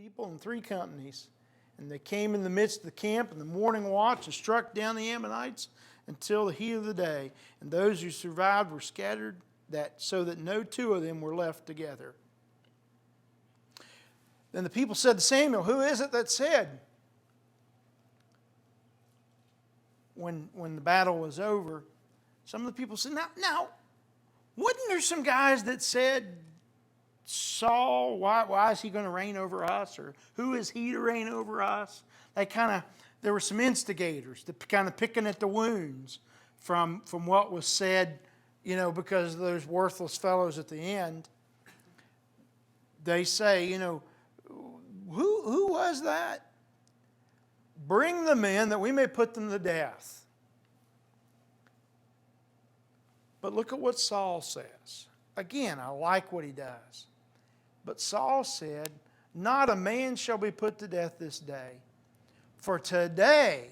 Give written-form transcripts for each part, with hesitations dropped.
people in three companies. And they came in the midst of the camp in the morning watch and struck down the Ammonites until the heat of the day. And those who survived were scattered so that no two of them were left together. Then the people said to Samuel, "Who is it that said?" When the battle was over, some of the people said, now, wasn't there some guys that said, Saul, why is he going to reign over us? Or who is he to reign over us? There were some instigators that kind of picking at the wounds from what was said, because of those worthless fellows at the end. They say, who was that? Bring them in that we may put them to death. But look at what Saul says. Again, I like what he does. But Saul said, "Not a man shall be put to death this day. For today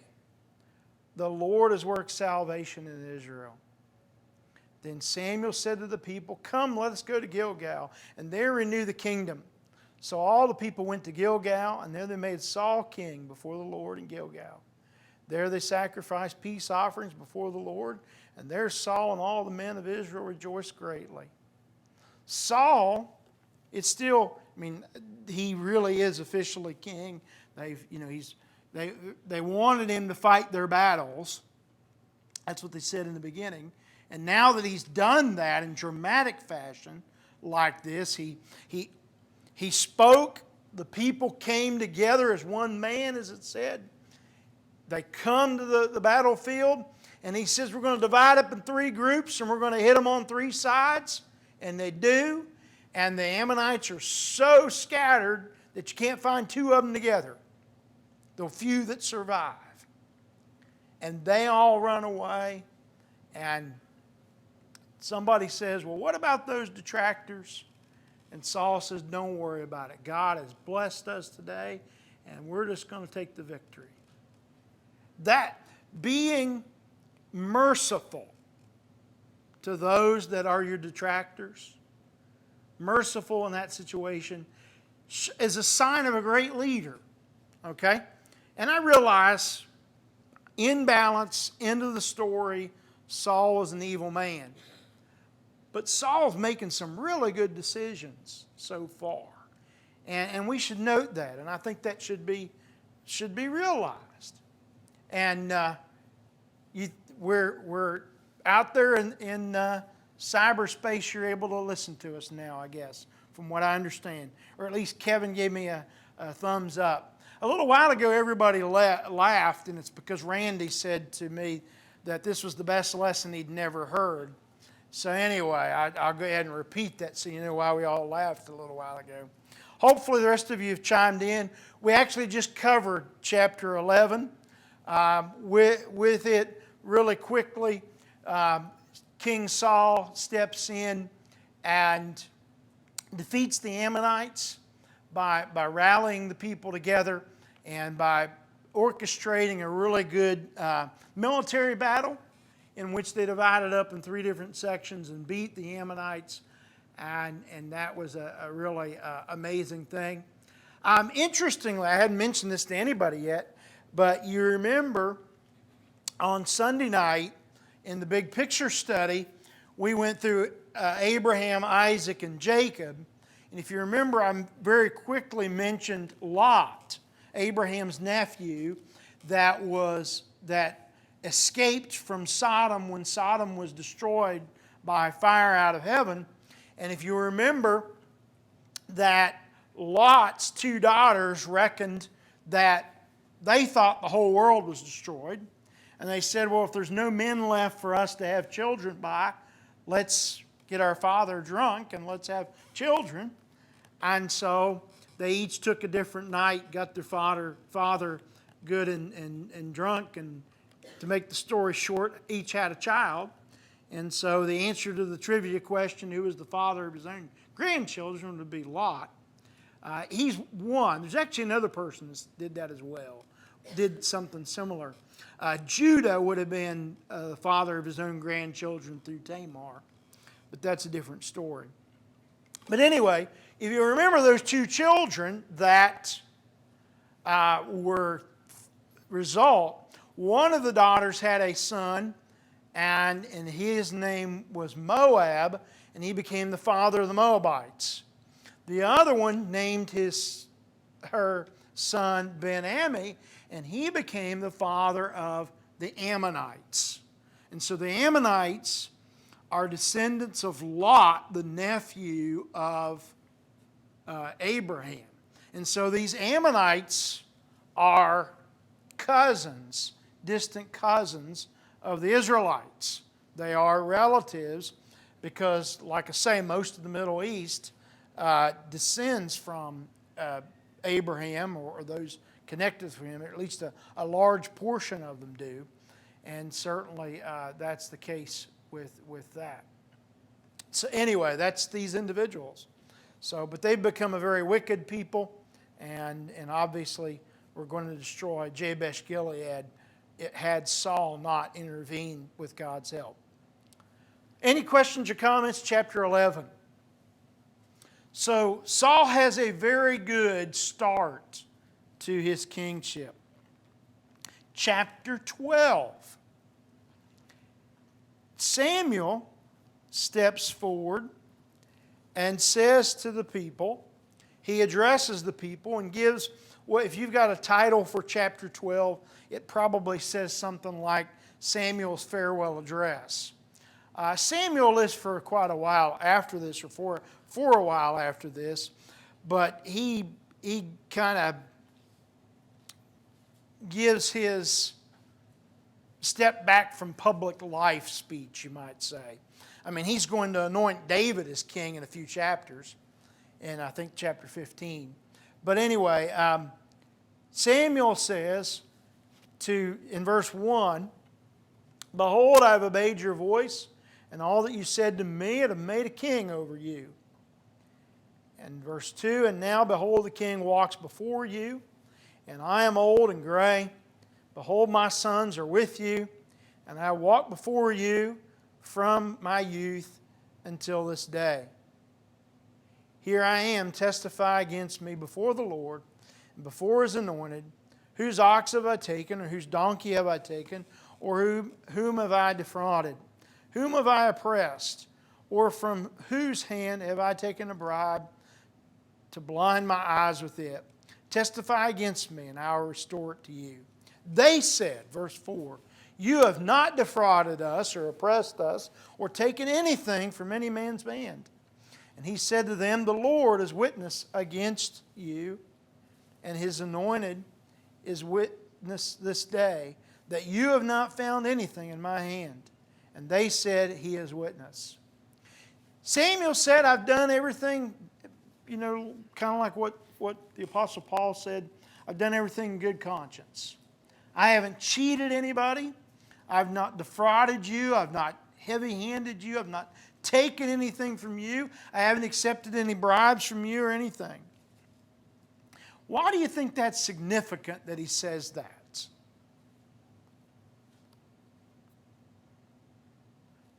the Lord has worked salvation in Israel." Then Samuel said to the people, "Come, let us go to Gilgal, and there renew the kingdom." So all the people went to Gilgal, and there they made Saul king before the Lord in Gilgal. There they sacrificed peace offerings before the Lord, and there Saul and all the men of Israel rejoiced greatly. Saul, he really is officially king. They wanted him to fight their battles. That's what they said in the beginning. And now that he's done that in dramatic fashion like this, he spoke, the people came together as one man, as it said. They come to the battlefield, and he says, we're going to divide up in three groups, and we're going to hit them on three sides. And they do. And the Ammonites are so scattered that you can't find two of them together. The few that survive. And they all run away. And somebody says, well, what about those detractors? And Saul says, don't worry about it. God has blessed us today, and we're just going to take the victory. That being merciful to those that are your detractors, merciful in that situation, is a sign of a great leader. Okay? And I realize, in balance, end of the story, Saul was an evil man. But Saul's making some really good decisions so far. And we should note that. And I think that should be realized. And we're out there in cyberspace. You're able to listen to us now, I guess, from what I understand. Or at least Kevin gave me a thumbs up. A little while ago, everybody laughed, and it's because Randy said to me that this was the best lesson he'd never heard. So anyway, I'll go ahead and repeat that so you know why we all laughed a little while ago. Hopefully the rest of you have chimed in. We actually just covered chapter 11. With it, really quickly, King Saul steps in and defeats the Ammonites by rallying the people together and by orchestrating a really good military battle, in which they divided up in three different sections and beat the Ammonites. And that was a really amazing thing. Interestingly, I hadn't mentioned this to anybody yet, but you remember on Sunday night in the big picture study, we went through Abraham, Isaac, and Jacob. And if you remember, I very quickly mentioned Lot, Abraham's nephew, that escaped from Sodom when Sodom was destroyed by fire out of heaven. And if you remember that Lot's two daughters reckoned that they thought the whole world was destroyed. And they said, well, if there's no men left for us to have children by, let's get our father drunk and let's have children. And so they each took a different night, got their father good and drunk, and to make the story short, each had a child. And so the answer to the trivia question, who was the father of his own grandchildren, would be Lot. He's one. There's actually another person that did that as well, did something similar. Judah would have been the father of his own grandchildren through Tamar. But that's a different story. But anyway, if you remember those two children that were result, one of the daughters had a son, and his name was Moab, and he became the father of the Moabites. The other one named her son Ben-Ammi, and he became the father of the Ammonites. And so the Ammonites are descendants of Lot, the nephew of Abraham. And so these Ammonites are cousins, distant cousins of the Israelites. They are relatives because, like I say, most of the Middle East descends from Abraham or those connected to him, or at least a large portion of them do. And certainly that's the case with that. So anyway, that's these individuals. So, but they've become a very wicked people, and obviously we're going to destroy Jabesh Gilead had Saul not intervened with God's help. Any questions or comments? Chapter 11. So Saul has a very good start to his kingship. Chapter 12. Samuel steps forward and says to the people, he addresses the people and gives, well, if you've got a title for chapter 12, it probably says something like Samuel's farewell address. Samuel lives for quite a while after this, or for a while after this, but he kind of gives his step back from public life speech, you might say. I mean, he's going to anoint David as king in a few chapters, in I think chapter 15. But anyway, Samuel says in verse 1, "Behold, I have obeyed your voice, and all that you said to me, and have made a king over you." And verse 2, "And now, behold, the king walks before you, and I am old and gray. Behold, my sons are with you, and I walk before you from my youth until this day. Here I am, testify against me before the Lord, and before His anointed. Whose ox have I taken, or whose donkey have I taken, or whom have I defrauded? Whom have I oppressed? Or from whose hand have I taken a bribe to blind my eyes with it? Testify against me, and I will restore it to you." They said, verse 4, "You have not defrauded us, or oppressed us, or taken anything from any man's hand." And he said to them, "The Lord is witness against you, and His anointed is witness this day, that you have not found anything in my hand." And they said, "He is witness." Samuel said, "I've done everything," kind of like what the Apostle Paul said, "I've done everything in good conscience. I haven't cheated anybody. I've not defrauded you. I've not heavy-handed you. I've not taken anything from you. I haven't accepted any bribes from you or anything." Why do you think that's significant that he says that?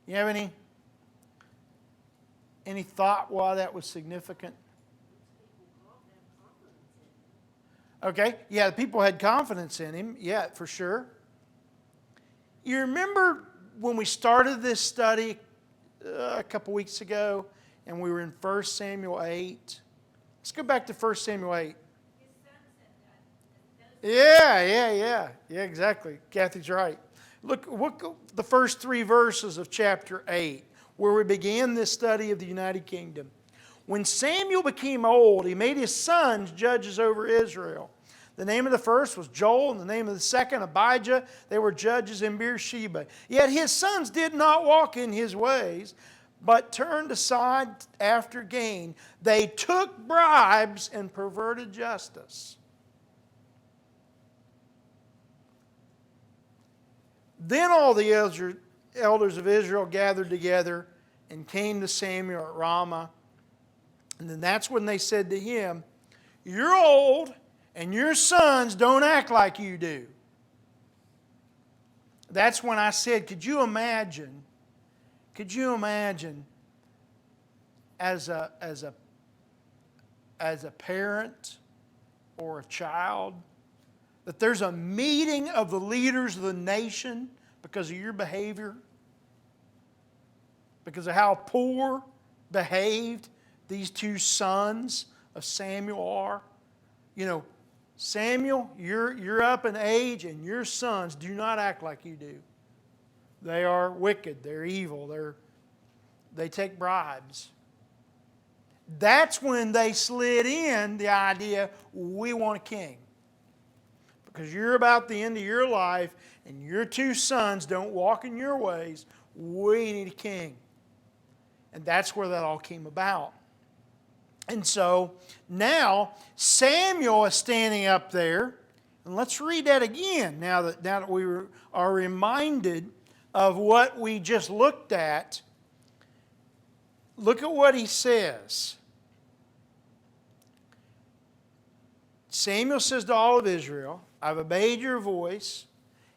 You have any thought why that was significant? Okay, yeah, the people had confidence in him. Yeah, for sure. You remember when we started this study a couple weeks ago, and we were in 1 Samuel 8? Let's go back to 1 Samuel 8. Yeah, exactly. Kathy's right. Look the first 3 verses of chapter 8, where we began this study of the United Kingdom. "When Samuel became old, he made his sons judges over Israel. The name of the first was Joel, and the name of the second Abijah. They were judges in Beersheba. Yet his sons did not walk in his ways, but turned aside after gain. They took bribes and perverted justice." Then all the elders of Israel gathered together and came to Samuel at Ramah. And then that's when they said to him, "You're old, and your sons don't act like you do." That's when I said, could you imagine as a as a parent or a child, that there's a meeting of the leaders of the nation because of your behavior, because of how poor behaved these two sons of Samuel are? You know, Samuel, you're up in age, and your sons do not act like you do. They are wicked. They're evil. They take bribes. That's when they slid in the idea, we want a king. Because you're about the end of your life, and your two sons don't walk in your ways. We need a king. And that's where that all came about. And so now Samuel is standing up there. And let's read that again now that we are reminded of what we just looked at. Look at what he says. Samuel says to all of Israel, I've obeyed your voice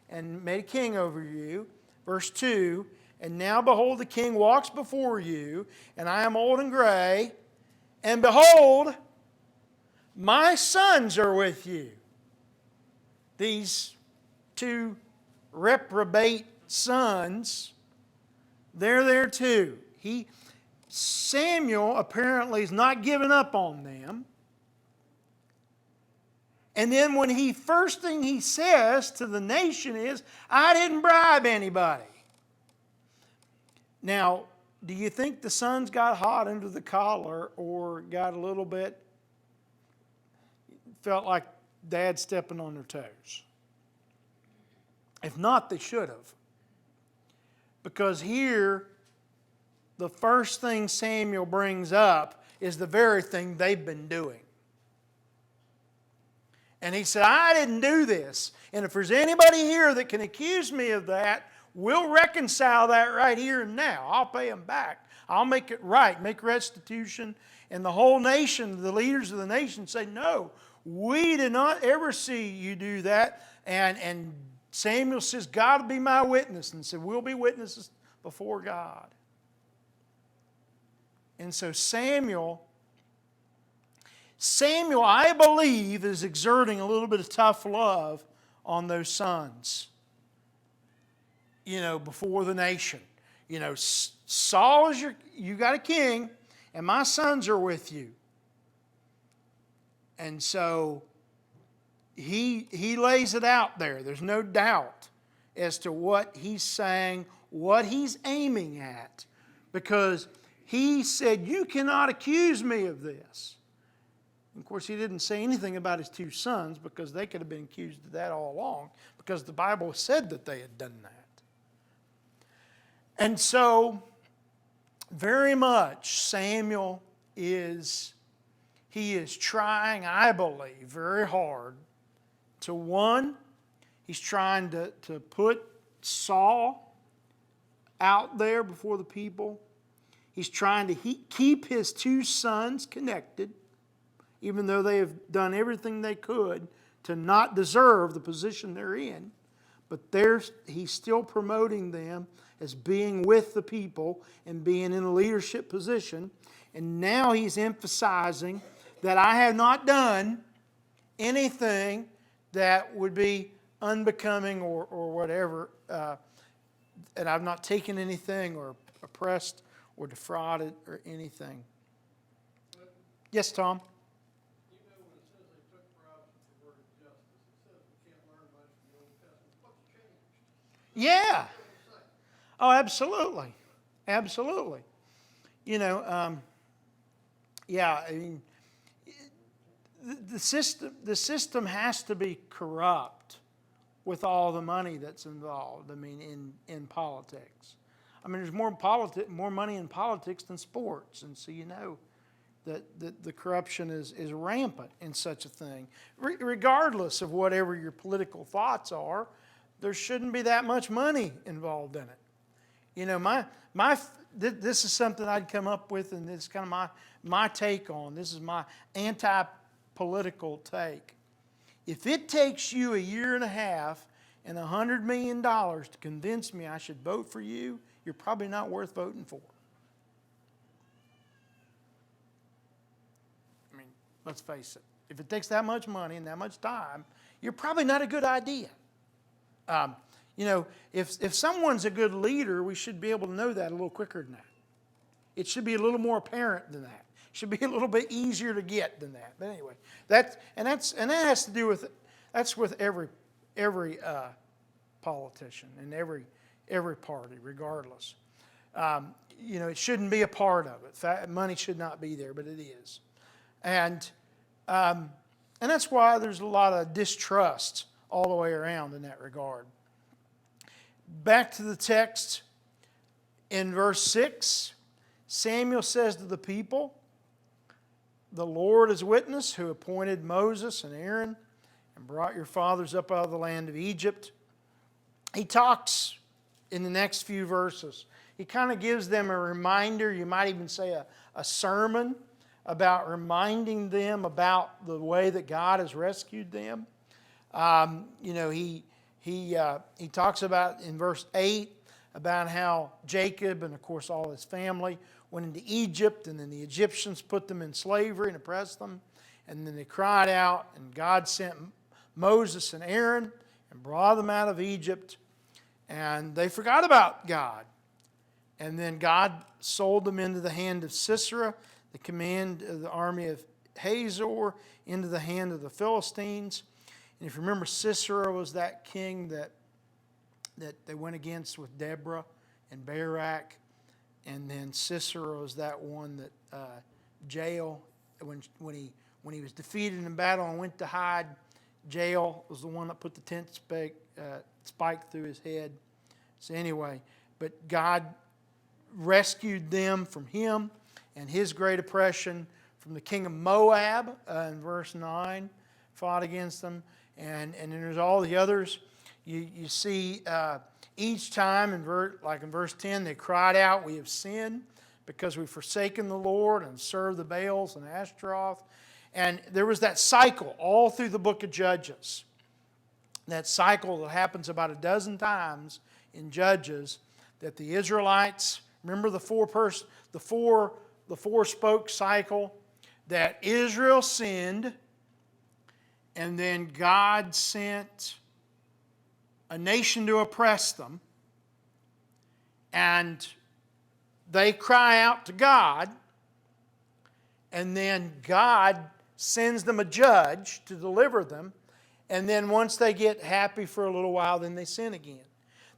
and made a king over you. Verse 2, and now behold, the king walks before you, and I am old and gray, and behold, my sons are with you. These two reprobate sons, they're there too. Samuel apparently is not giving up on them. And then when first thing he says to the nation is, I didn't bribe anybody. Now, do you think the sons got hot under the collar or got a little bit, felt like Dad stepping on their toes? If not, they should have. Because here, the first thing Samuel brings up is the very thing they've been doing. And he said, I didn't do this. And if there's anybody here that can accuse me of that, we'll reconcile that right here and now. I'll pay them back. I'll make it right, make restitution. And the whole nation, the leaders of the nation say, no, we did not ever see you do that. And Samuel says, God will be my witness. And said, we'll be witnesses before God. And so Samuel, I believe, is exerting a little bit of tough love on those sons, before the nation. Saul is you got a king, and my sons are with you. And so he lays it out there. There's no doubt as to what he's saying, what he's aiming at, because he said, you cannot accuse me of this. Of course, he didn't say anything about his two sons because they could have been accused of that all along because the Bible said that they had done that. And so, very much, Samuel is trying, I believe, very hard to, he's trying to put Saul out there before the people. He's trying to keep his two sons connected, even though they have done everything they could to not deserve the position they're in. But he's still promoting them as being with the people and being in a leadership position. And now he's emphasizing that I have not done anything that would be unbecoming or whatever, and I've not taken anything or oppressed or defrauded or anything. Yes, Tom? Yeah. Oh, absolutely. Absolutely. Yeah, I mean, the system has to be corrupt with all the money that's involved, in politics. There's more money in politics than sports, and so that the corruption is rampant in such a thing. Regardless of whatever your political thoughts are, there shouldn't be that much money involved in it. This is something I'd come up with, and it's kind of my take on. This is my anti-political take. If it takes you a year and a half and $100 million to convince me I should vote for you, you're probably not worth voting for. Let's face it. If it takes that much money and that much time, you're probably not a good idea. If someone's a good leader, we should be able to know that a little quicker than that. It should be a little more apparent than that. It should be a little bit easier to get than that. But anyway, that has to do with every politician and every party, regardless. It shouldn't be a part of it. Money should not be there, but it is, and that's why there's a lot of distrust all the way around in that regard. Back to the text in verse 6, Samuel says to the people, "The Lord is witness, who appointed Moses and Aaron and brought your fathers up out of the land of Egypt." He talks in the next few verses. He kind of gives them a reminder, you might even say a sermon, about reminding them about the way that God has rescued them. He talks about in verse 8 about how Jacob and of course all his family went into Egypt, and then the Egyptians put them in slavery and oppressed them, and then they cried out, and God sent Moses and Aaron and brought them out of Egypt, and they forgot about God. And then God sold them into the hand of Sisera, the command of the army of Hazor, into the hand of the Philistines. And if you remember, Sisera was that king that they went against with Deborah and Barak. And then Sisera was that one that Jael, when he was defeated in battle and went to hide, Jael was the one that put the tent spike through his head. So anyway, but God rescued them from him and his great oppression, from the king of Moab in verse 9, fought against them. And then there's all the others. You see each time, like in verse 10, they cried out, "We have sinned because we've forsaken the Lord and served the Baals and Ashtaroth." And there was that cycle all through the book of Judges. That cycle that happens about a dozen times in Judges, that the Israelites, remember the four spoke cycle, that Israel sinned, and then God sent a nation to oppress them, and they cry out to God, and then God sends them a judge to deliver them, and then once they get happy for a little while, then they sin again.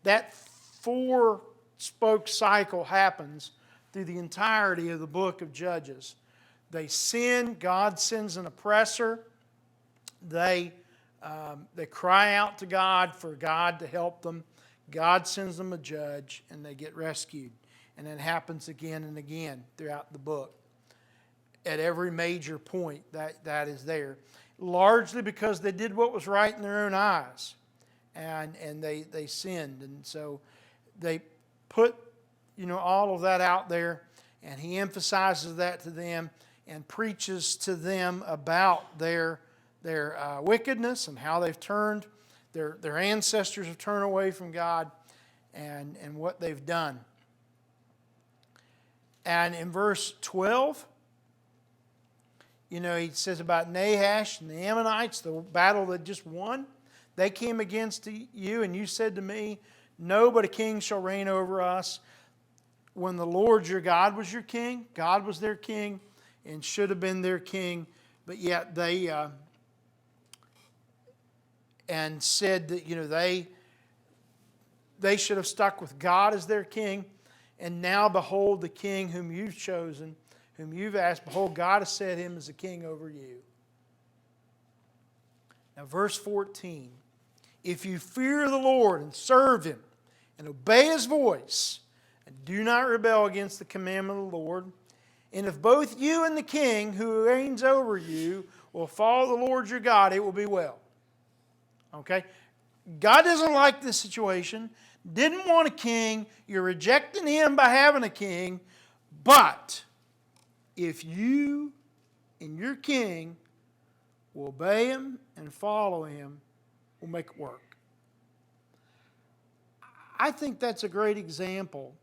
That four-spoke cycle happens through the entirety of the book of Judges. They sin, God sends an oppressor, they cry out to God for God to help them, God sends them a judge, and they get rescued. And it happens again and again throughout the book. At every major point that is there. Largely because they did what was right in their own eyes. And they sinned. And so they put all of that out there. And he emphasizes that to them and preaches to them about their wickedness and how they've turned, their ancestors have turned away from God, and what they've done. And in verse 12, he says about Nahash and the Ammonites, the battle that just won. They came against you, and you said to me, "No, but a king shall reign over us." When the Lord your God was your king, God was their king and should have been their king, but yet they and said that they should have stuck with God as their king. And now behold, the king whom you've chosen, whom you've asked, behold, God has set him as a king over you. Now verse 14, if you fear the Lord and serve him and obey his voice and do not rebel against the commandment of the Lord, and if both you and the king who reigns over you will follow the Lord your God, it will be well. Okay? God doesn't like this situation. Didn't want a king. You're rejecting him by having a king. But if you and your king will obey him and follow him, we'll make it work. I think that's a great example,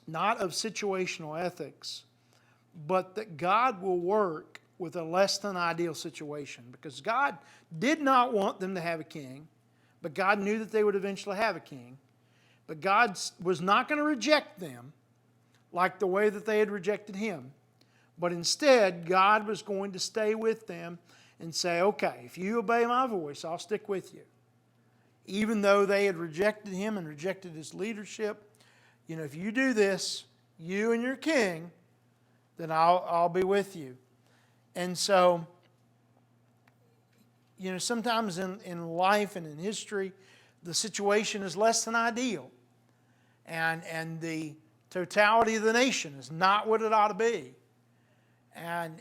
not of situational ethics, but that God will work with a less than ideal situation, because God did not want them to have a king, but God knew that they would eventually have a king. But God was not going to reject them like the way that they had rejected him. But instead, God was going to stay with them and say, okay, if you obey my voice, I'll stick with you. Even though they had rejected him and rejected his leadership, if you do this, you and your king, then I'll be with you. And so, sometimes in life and in history, the situation is less than ideal. And the totality of the nation is not what it ought to be. And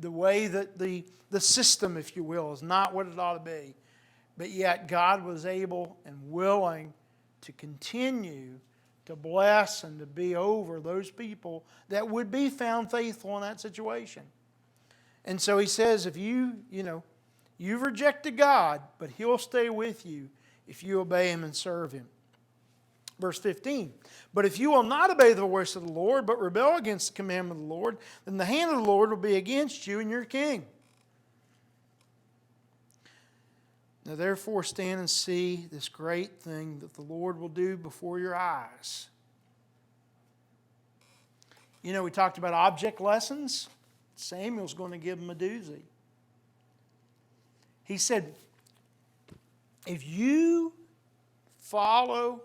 the way that the system, if you will, is not what it ought to be. But yet God was able and willing to continue to bless and to be over those people that would be found faithful in that situation. And so he says, if you've rejected God, but he'll stay with you if you obey him and serve him. Verse 15, but if you will not obey the voice of the Lord, but rebel against the commandment of the Lord, then the hand of the Lord will be against you and your king. Now therefore stand and see this great thing that the Lord will do before your eyes. We talked about object lessons. Samuel's going to give them a doozy. He said, if you follow,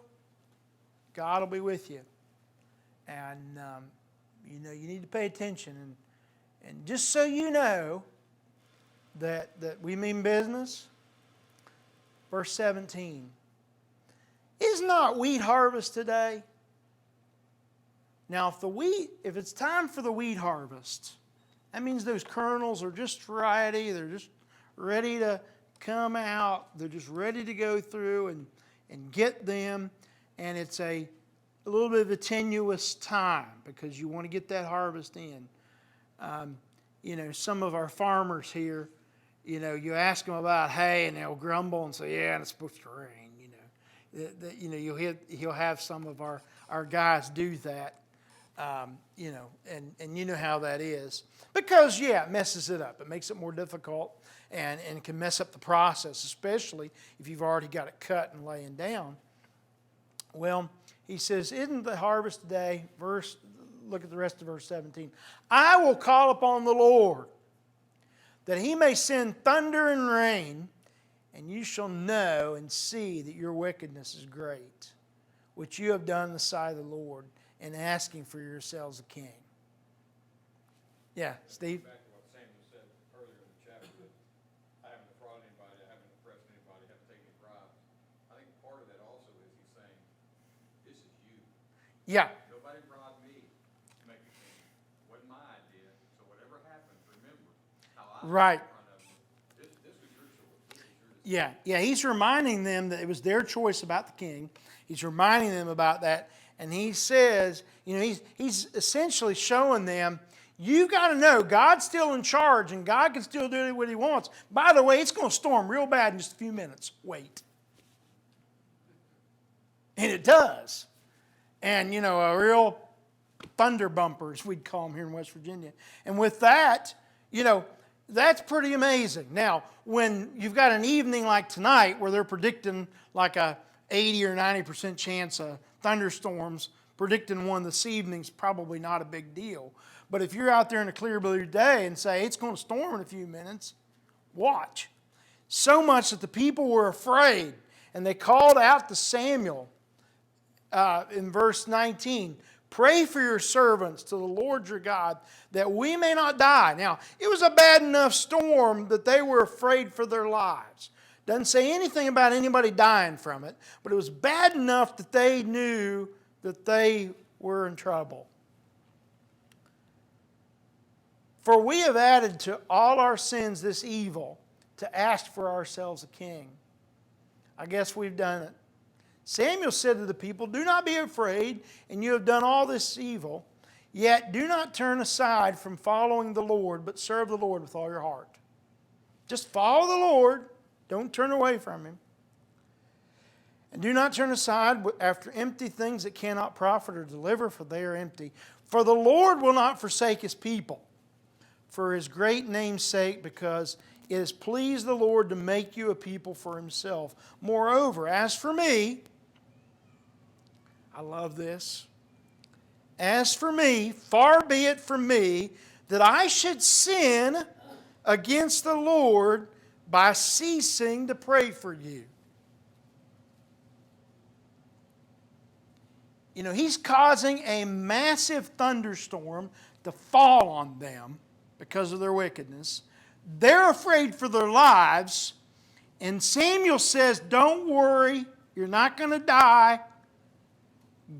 God will be with you. And, you need to pay attention. And just so you know that we mean business, verse 17. Is not wheat harvest today? Now, if it's time for the wheat harvest, that means those kernels are just ready. They're just ready to come out. They're just ready to go through and get them. And it's a little bit of a tenuous time because you want to get that harvest in. Some of our farmers here, you ask them about hay and they'll grumble and say, yeah, and it's supposed to rain. You'll have some of our guys do that. And you know how that is. Because, it messes it up. It makes it more difficult and can mess up the process, especially if you've already got it cut and laying down. Well, he says, isn't the harvest today? Look at the rest of verse 17. I will call upon the Lord, that he may send thunder and rain, and you shall know and see that your wickedness is great, which you have done in the sight of the Lord, and asking for yourselves a king. Yeah, Steve? Back to what Samuel said earlier in the chapter, that I haven't defrauded anybody, I haven't oppressed anybody, I haven't taken any bribes. I think part of that also is he's saying, this is you. Yeah. Nobody bribed me to make a king. It wasn't my idea. So whatever happens, remember how I right. was in front of you. This was your choice. This was your decision. Yeah. He's reminding them that it was their choice about the king. He's reminding them about that. And he says, he's essentially showing them, you've got to know God's still in charge and God can still do what he wants. By the way, it's going to storm real bad in just a few minutes. Wait. And it does. And, a real thunder bumper, as we'd call them here in West Virginia. And with that, that's pretty amazing. Now, when you've got an evening like tonight where they're predicting like a 80 or 90% chance of thunderstorms, predicting one this evening's probably not a big deal. But if you're out there in a clear blue day and say it's going to storm in a few minutes, watch. So much that the people were afraid, and they called out to Samuel in verse 19, pray for your servants to the Lord your God that we may not die. Now, it was a bad enough storm that they were afraid for their lives. Doesn't say anything about anybody dying from it, but it was bad enough that they knew that they were in trouble. For we have added to all our sins this evil, to ask for ourselves a king. I guess we've done it. Samuel said to the people, do not be afraid, and you have done all this evil, yet do not turn aside from following the Lord, but serve the Lord with all your heart. Just follow the Lord. Don't turn away from him. And do not turn aside after empty things that cannot profit or deliver, for they are empty. For the Lord will not forsake his people, for his great name's sake, because it has pleased the Lord to make you a people for himself. Moreover, as for me, I love this. As for me, far be it from me that I should sin against the Lord by ceasing to pray for you. You know, he's causing a massive thunderstorm to fall on them because of their wickedness. They're afraid for their lives. And Samuel says, don't worry, you're not going to die.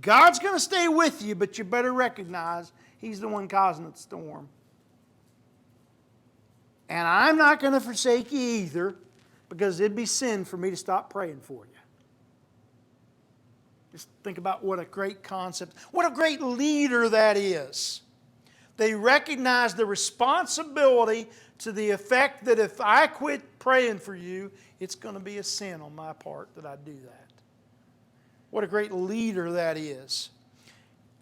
God's going to stay with you, but you better recognize he's the one causing the storm. And I'm not going to forsake you either, because it'd be sin for me to stop praying for you. Just think about what a great concept, what a great leader that is. They recognize the responsibility to the effect that if I quit praying for you, it's going to be a sin on my part that I do that. What a great leader that is.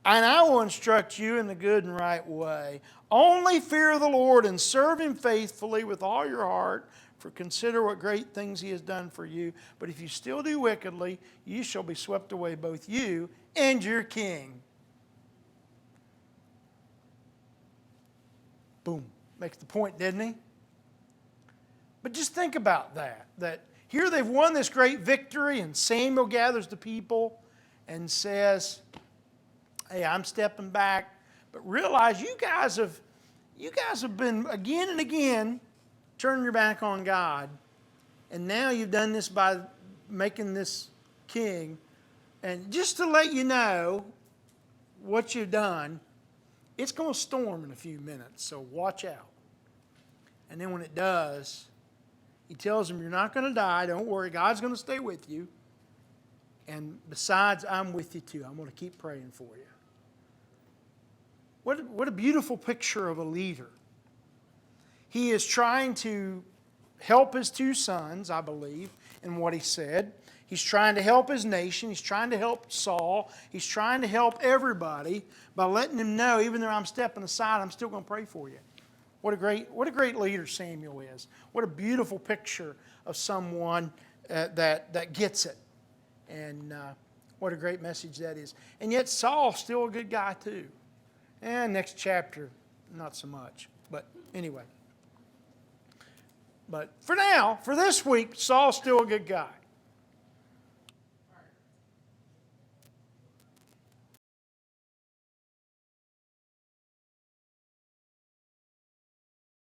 And I will instruct you in the good and right way. Only fear the Lord and serve him faithfully with all your heart, for consider what great things he has done for you. But if you still do wickedly, you shall be swept away, both you and your king. Boom. Makes the point, didn't he? But just think about that. That here they've won this great victory, and Samuel gathers the people and says, hey, I'm stepping back. But realize you guys have been again and again turning your back on God. And now you've done this by making this king. And just to let you know what you've done, it's going to storm in a few minutes, so watch out. And then when it does, he tells them, you're not going to die. Don't worry. God's going to stay with you. And besides, I'm with you too. I'm going to keep praying for you. What a beautiful picture of a leader. He is trying to help his two sons, I believe, in what he said. He's trying to help his nation. He's trying to help Saul. He's trying to help everybody by letting them know, even though I'm stepping aside, I'm still going to pray for you. What a great leader Samuel is. What a beautiful picture of someone that gets it. And what a great message that is. And yet Saul's still a good guy too. And next chapter, not so much. But anyway. But for now, for this week, Saul's still a good guy.